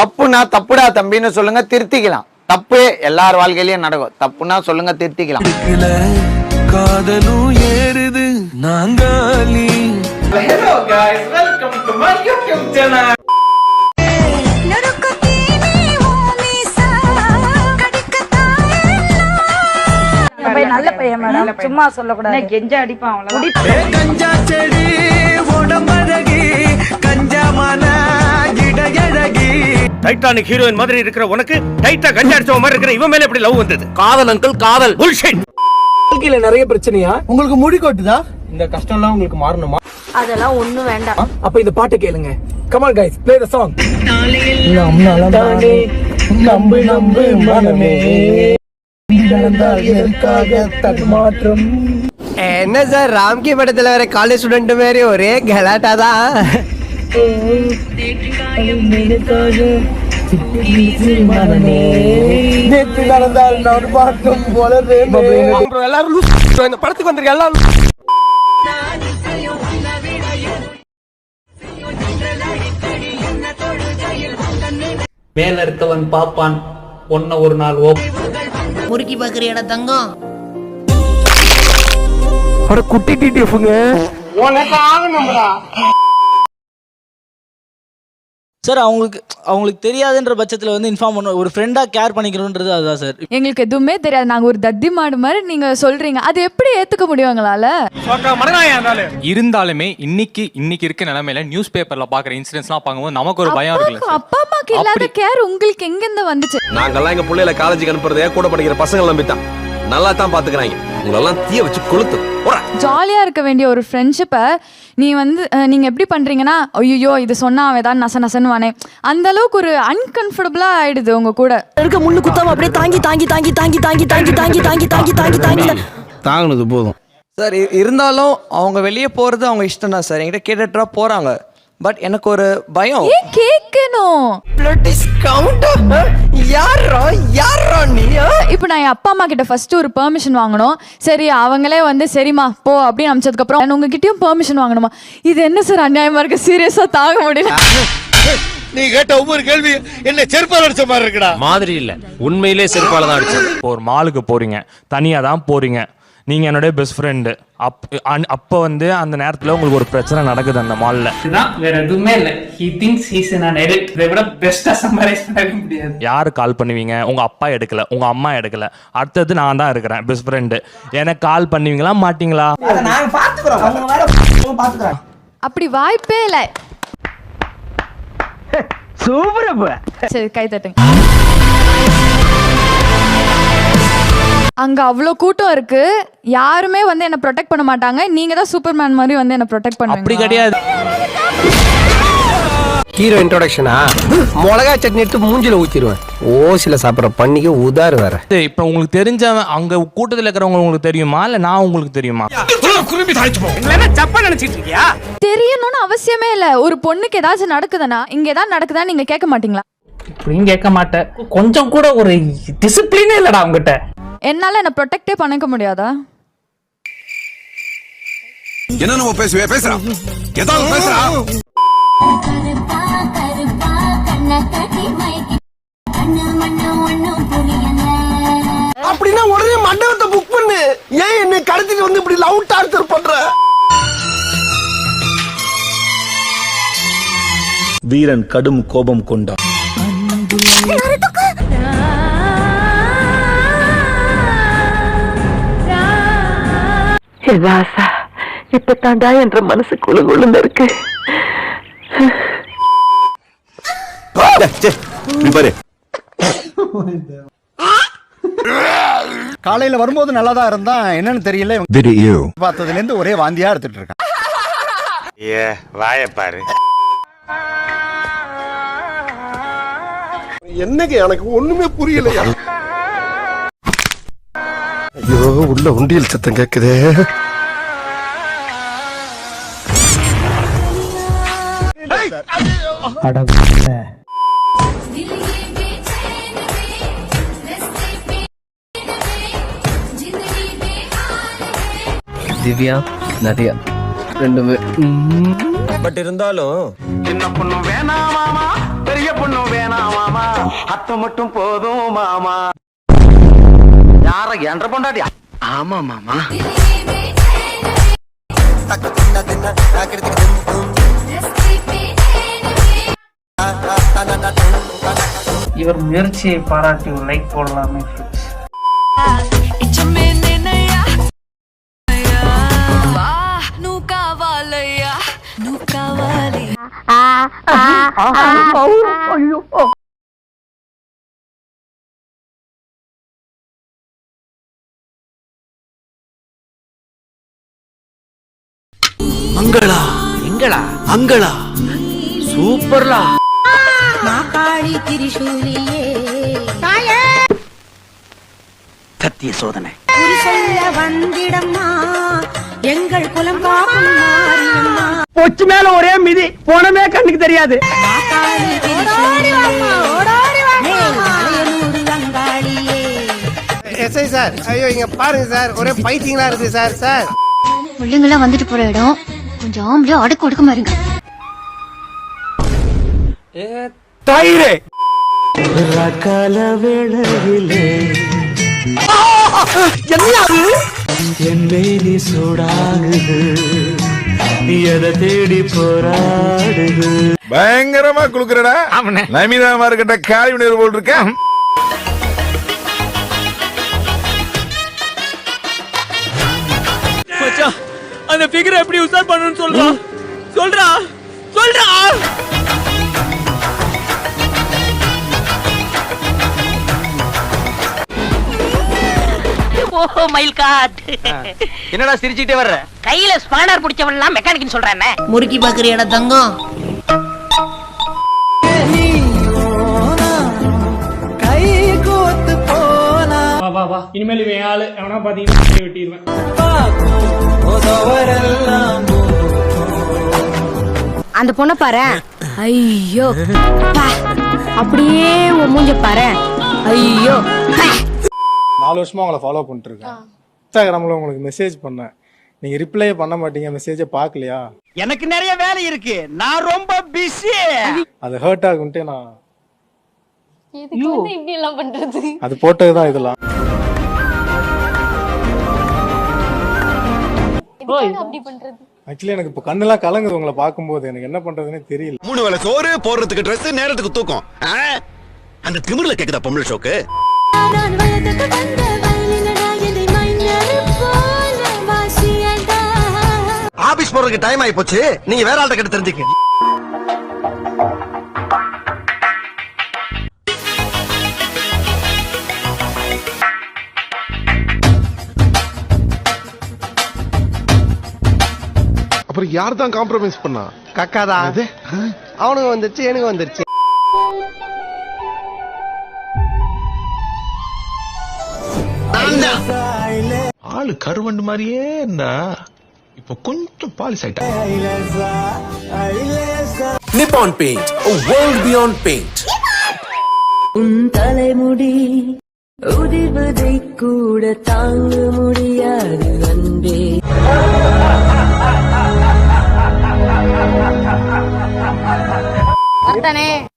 தப்புனா தப்புடா தம்பின்னு சொல்லுங்க, திருத்திக்கலாம். தப்பு எல்லார் வாழ்க்கையிலயும் நடக்கும். தப்புனா சொல்லுங்க, திருத்திக்கலாம். காதலும் ஏறுது நாங்காலி. Hello guys, welcome to my YouTube channel. நல்ல பையன் மேடம், சும்மா சொல்லக்கூடாது. கெஞ்சா அடிப்பான் கஞ்சா செடி உடம்பழகி கஞ்சா மன இடழகி. டைட்டானிக் ஹீரோயின் மாதிரி இருக்கிற உனக்கு டைட்டா கஞ்சா அடிச்ச மாதிரி இருக்கிற இவன் மேல எப்படி லவ் வந்தது? காதல் அங்கிள், காதல் புல்ஷிட். வாழ்க்கையில நிறைய பிரச்சனையா? உங்களுக்கு முடி கொட்டுதா? இந்த கஷ்டம் எல்லாம் உங்களுக்கு மாறணுமா? அதெல்லாம் ஒண்ணும் வேண்டாம். அப்ப இந்த பாட்டு கேளுங்க. Come on guys, play the song. நம்பு நம்பு மனமே, என்ன சார் ராம்கி படத்துல வர காலேஜ் ஸ்டூடெண்ட் மாதிரி ஒரே கலாட்டா தான். எல்லாரும் இந்த படத்துக்கு வந்திருக்க எல்லாரும் மேல இருக்கவன் பாப்பான் ஒன்ன ஒரு நாள் முறுக்கி பாக்குறியாடா தங்கம். குட்டி டிடிஎஃப்ங்க சார். அவங்களுக்கு தெரியாதுன்ற பட்சத்தில் வந்து இன்ஃபார்ம் பண்ண ஒரு ஃப்ரெண்டாக கேர் பண்ணிக்கணுன்றது அதுதான் சார். எங்களுக்கு எதுவுமே தெரியாது, நாங்கள் ஒரு தத்தி மாடு மாதிரி நீங்க சொல்றீங்க, அது எப்படி ஏத்துக்க முடியும் எங்களால? இருந்தாலுமே இன்னைக்கு இருக்க நிலைமையில நியூஸ் பேப்பர்ல பாக்குற இன்சிடென்ட்ஸ்லாம் பார்க்கும்போது நமக்கு ஒரு பயம் இருக்குல்ல. அப்பா அம்மாக்கு இல்லாத கேர் உங்களுக்கு எங்க இருந்து வந்துச்சு? நாங்கெல்லாம் எங்க பிள்ளைகளை காலேஜுக்கு அனுப்புறதே கூட படிக்கிற பசங்க நம்பித்தான். நல்லா தான் பாத்துக்கிறாங்க. உங்களெல்லாம் தீய வச்சு கொளுத்து. ஜாலியா இருக்க வேண்டிய ஒரு ஃப்ரெண்ட்ஷிப்பை நீங்க எப்படி பண்றீங்கன்னா, ஐயோ இது சொன்னா அவன் ஏதாவது நசன்னு வானே, அந்த அளவுக்கு ஒரு அன்கம்ஃபர்டபுளா ஆயிடுது உங்க கூட இருக்க. முள்ளு குத்தாம அப்படியே தாங்கி தாங்கினது போதும் சார். இருந்தாலும் அவங்க வெளியே போறது அவங்க இஷ்டம் தான் சார். என்கிட்ட கேட்டுட்டா போறாங்க. பட் எனக்கு ஒரு பயம். ஏன் கேட்கணும்? இப்போ நான் என் அப்பா அம்மா கிட்ட ஃபர்ஸ்ட் ஒரு பெர்மிஷன் வாங்கணும். சரி அவங்களே வந்து சரிம்மா போ அப்படின்னு அனுப்பிச்சதுக்கு அப்புறம் உங்ககிட்டயும் பெர்மிஷன் வாங்கணுமா? இது என்ன சார் அநியாயமா இருக்கு, சீரியஸா தாங்க முடியல. நீ கேட்ட ஒவ்வொரு கேள்வி என்ன செருப்பால அடிச்ச மாதிரி இருக்குடா. மாதிரி இல்ல, உண்மையிலே செருப்பால தான் அடிச்சது. ஒரு மாலுக்கு போறீங்க, தனியா தான் போறீங்க, நீங்க என்னோட பெஸ்ட் ஃப்ரெண்டு. அப்ப வந்து அந்த நேரத்துல உங்களுக்கு ஒரு பிரச்சனை நடக்குது அந்த மால்ல. வேற எதுவுமே இல்ல. he thinks he's in an edit. இதை விட பெஸ்டா சம்மரைஸ் பண்ண முடியாது. யாரு கால் பண்ணுவீங்க? உங்க அப்பா எடுக்கல, உங்க அம்மா எடுக்கல, அடுத்தது நான் தான் இருக்கிறேன் பெஸ்ட் ஃப்ரெண்டு. எனக்கு கால் பண்ணுவீங்களா மாட்டீங்களா? அப்படி வாய்ப்பே இல்ல. சூப்பர். சரி கை தட்டுங்க. அங்க அவ்வளோ கூட்டம் இருக்கு, யாருமே வந்து என்ன ப்ரொடெக்ட் பண்ண மாட்டாங்க. நீங்க தான் சூப்பர்மேன் மாதிரி வந்து என்ன ப்ரொடெக்ட் பண்ணுவீங்க. அப்படி கிடையாது. ஹீரோ இன்ட்ரோடக்ஷனா? மிளகா சட்னி எடுத்து மூஞ்சில ஊத்திடுவேன். ஓசில சாப்பிட்ற பண்ணிக்கு உதாரு வேற. இப்ப உங்களுக்கு தெரிஞ்சவன் அங்க கூட்டத்துல இருக்கிறவங்க உங்களுக்கு தெரியுமா இல்ல நான் உங்களுக்கு தெரியுமா? தெரியணும்னு அவசியமே இல்ல. ஒரு பொண்ணுக்கு ஏதாச்சும் நடக்குதுன்னா, இங்க ஏதாவது நடக்குதா நீங்க கேட்க மாட்டீங்களா? இப்படியும் கேட்க மாட்டேன். கொஞ்சம் கூட ஒரு டிசிப்ளினே இல்லடா அவங்ககிட்ட. என்னால என்ன ப்ரொடெக்டே பண்ணிக்க முடியாதா? என்ன நம்ம பேசுறா ஏதாவது பேசுறா. அப்படின்னா உடனே மண்டபத்தை புக் பண்ணு. ஏன் என்னை கடத்திட்டு வந்து இப்படி லவ் டார்ச்சர் பண்ற? வீரன் கடும் கோபம் கொண்டான். ராசா இப்ப தாண்டா என்ற மனசு குழுகுழுன்னு இருக்கு. காலையில வரும்போது நல்லாதான் இருந்தா, என்னன்னு தெரியல, பார்த்ததுல இருந்து ஒரே வாந்தியா எடுத்துட்டு இருக்கான். வாயப்பாரு. என்னங்க எனக்கு ஒண்ணுமே புரியலையா? ஐயோ உள்ள உண்டியல் சத்தம் கேக்குதே. திவ்யா நதியா ரெண்டுமே. பட் இருந்தாலும் சின்ன பொண்ணு வேணாமா, பெரிய பொண்ணு வேணாமா, மாமா அத்தை மட்டும் போதும் மாமா. யார என்ற பொண்டாட்டியா? ஆமா மாமா. இவர் முயற்சியை பாராட்டி ஒரு லைக் போடலாமே. மங்களா எங்களா அங்களா சூப்பர்லா. சத்திய சோதனை எங்கள் குலம் காக்கும் மாரியம்மா. பொச்சு மேல ஒரே மிதி போனமே கண்ணுக்கு தெரியாது. எஸ்ஐ சார், ஐயோ இங்க பாருங்க சார், ஒரே பைத்தியங்களா இருக்கு சார். சார் பிள்ளைங்களா வந்துட்டு போற இடம், கொஞ்சம் ஆம்பளை அடக்கு ஒடுக்கமா இருங்க. தயிரே பயங்கரமா குளுக்குறடா. நமிதா மார்க்கெட்ட காலி உணர்வு போல் இருக்க. அந்த ஃபிகரை எப்படி உசார் பண்ணணும்னு சொல்றா சொல்றா சொல்றா. ஓஹோ மயில் காட். என்னடா சிரிச்சிட்டே வர்ற? கையில ஸ்பானர் பிடிச்சவன் எல்லாம் மெக்கானிக்னு சொல்றானே. முறுக்கி பாக்குறியாடா தங்கம்? வா வா வா, இனிமேல் இவன் ஆளு எவனா பாத்தீங்கன்னா வெட்டிடுவேன். அந்த பொண்ணை பாரு. ஐயோ அப்படியே உன் மூஞ்ச பாரு. ஐயோ 4 வருஷமா உங்களை ஃபாலோ பண்ணிட்டு இருக்கேன். இன்ஸ்டாகிராம்ல உங்களுக்கு மெசேஜ் பண்ணேன், நீங்க ரிப்ளை பண்ண மாட்டீங்க. மெசேஜை பார்க்கலையா? எனக்கு நிறைய வேலை இருக்கு, நான் ரொம்ப பிஸி. அது ஹர்ட் ஆகுன்ட்டு நான் அது போட்டதுதான் இதெல்லாம். ஆக்சுவலி எனக்கு இப்ப கண்ணெல்லாம் கலங்குது உங்களை பார்க்கும்போது. எனக்கு என்ன பண்றதுன்னே தெரியல. 3 வேளை சோறு, போடுறதுக்கு ட்ரெஸ், நேரத்துக்கு தூக்கம். அந்த திமிர்ல கேக்குதா பொம்பளை ஷோக்கு? ஆபீஸ் போறதுக்கு டைம் ஆயி போச்சு, நீங்க வேற ஆள்கிட்ட கேட்டு தெரிஞ்சுக்க. அப்புறம் யார் தான் காம்ப்ரமைஸ் பண்ணா? கக்காதா அவனுக்கு வந்துருச்சு, எனக்கு வந்துருச்சு. ஆளு கருவண்டு மாதிரியே இருந்தா இப்ப கொஞ்சம் பாலிஷ் ஆயிட்டா. Nippon paint, a world beyond paint. உன் தலைமுடி உதிர்வதை கூட தாங்க முடியாது அன்பே. அத்தனே